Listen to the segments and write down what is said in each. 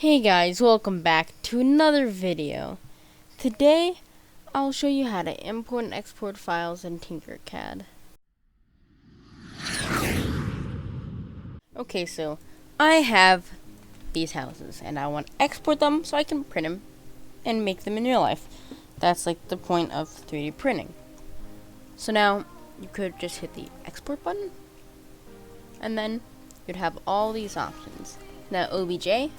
Hey guys, welcome back to another video. Today, I'll show you how to import and export files in TinkerCad. Okay, so I have these houses and I want to export them so I can print them and make them in real life. That's like the point of 3D printing. So now, you could just hit the export button and then you'd have all these options. Now OBJ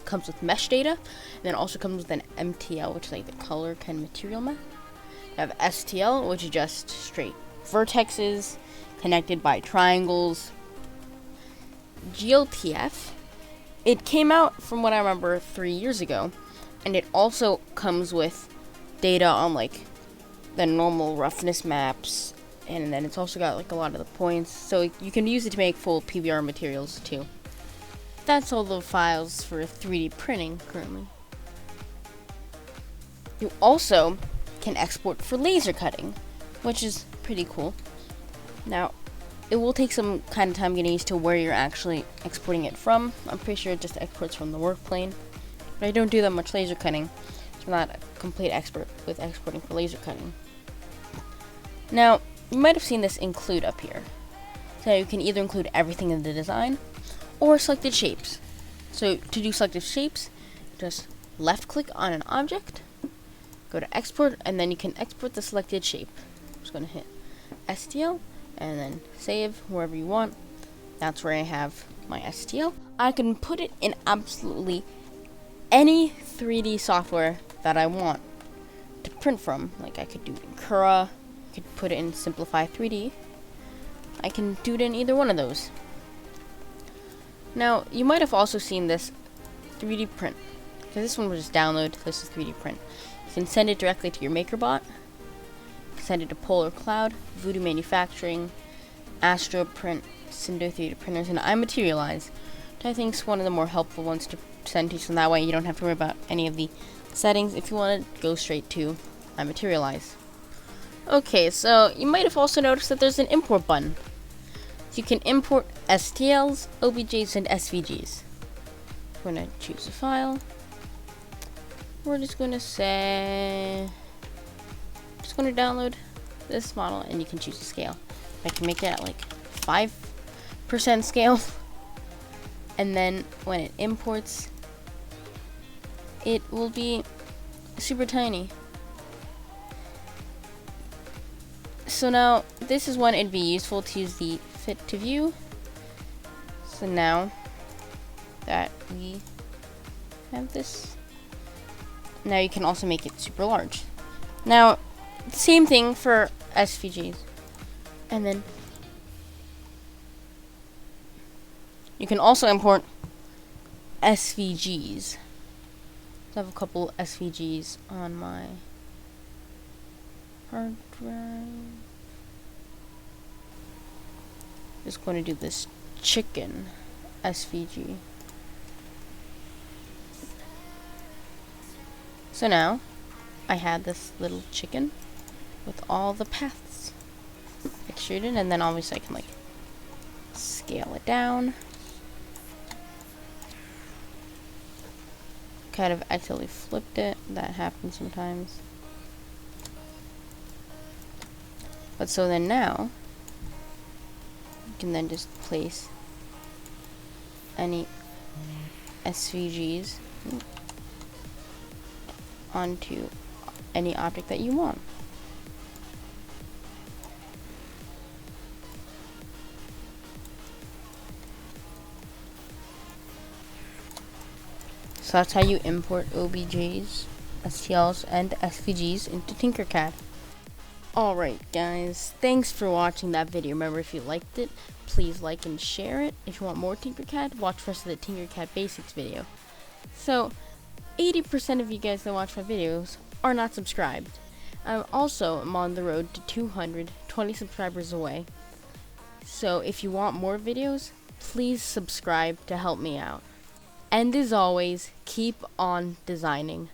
comes with mesh data, and then also comes with an MTL, which is like the color kind of material map. You have STL, which is just straight vertexes connected by triangles. GLTF, it came out from what I remember 3 years ago, and it also comes with data on like the normal roughness maps, and then it's also got like a lot of the points, so you can use it to make full PBR materials too. That's all the files for 3D printing currently. You also can export for laser cutting, which is pretty cool. Now, it will take some kind of time getting used to where you're actually exporting it from. I'm pretty sure it just exports from the work plane, but I don't do that much laser cutting, so I'm not a complete expert with exporting for laser cutting. Now, you might have seen this include up here. So you can either include everything in the design, or selected shapes. So to do selected shapes, just left click on an object, go to export, and then you can export the selected shape. I'm just going to hit STL and then save wherever you want. That's where I have my STL. I can put it in absolutely any 3D software that I want to print from. Like I could do it in Cura, I could put it in Simplify 3D. I can do it in either one of those. Now, you might have also seen this 3D print, because this one was just download, this is 3D print. You can send it directly to your MakerBot, you can send it to Polar Cloud, Voodoo Manufacturing, Astro Print, Cinder 3D printers, and iMaterialize, which I think is one of the more helpful ones to send to, so that way you don't have to worry about any of the settings if you want to go straight to iMaterialize. Okay, so you might have also noticed that there's an import button. You can import STLs, OBJs, and SVGs. We're going to choose a file. We're just going to say, just going to download this model, and you can choose a scale. I can make it at like 5% scale. And then when it imports, it will be super tiny. So now, this is when it'd be useful to use the fit to view. So now that we have this, now you can also make it super large. Now, same thing for SVGs. And then you can also import SVGs. I have a couple SVGs on my hard drive. Just going to do this chicken SVG. So now I had this little chicken with all the paths extruded, and then obviously I can like scale it down. Kind of accidentally flipped it. That happens sometimes. But so then now, you can then just place any SVGs onto any object that you want. So that's how you import OBJs, STLs, and SVGs into TinkerCad. Alright guys, thanks for watching that video. Remember, if you liked it, please like and share it. If you want more TinkerCad, watch the rest of the TinkerCad Basics video. So, 80% of you guys that watch my videos are not subscribed. I'm on the road to 220 subscribers away. So if you want more videos, please subscribe to help me out. And as always, keep on designing.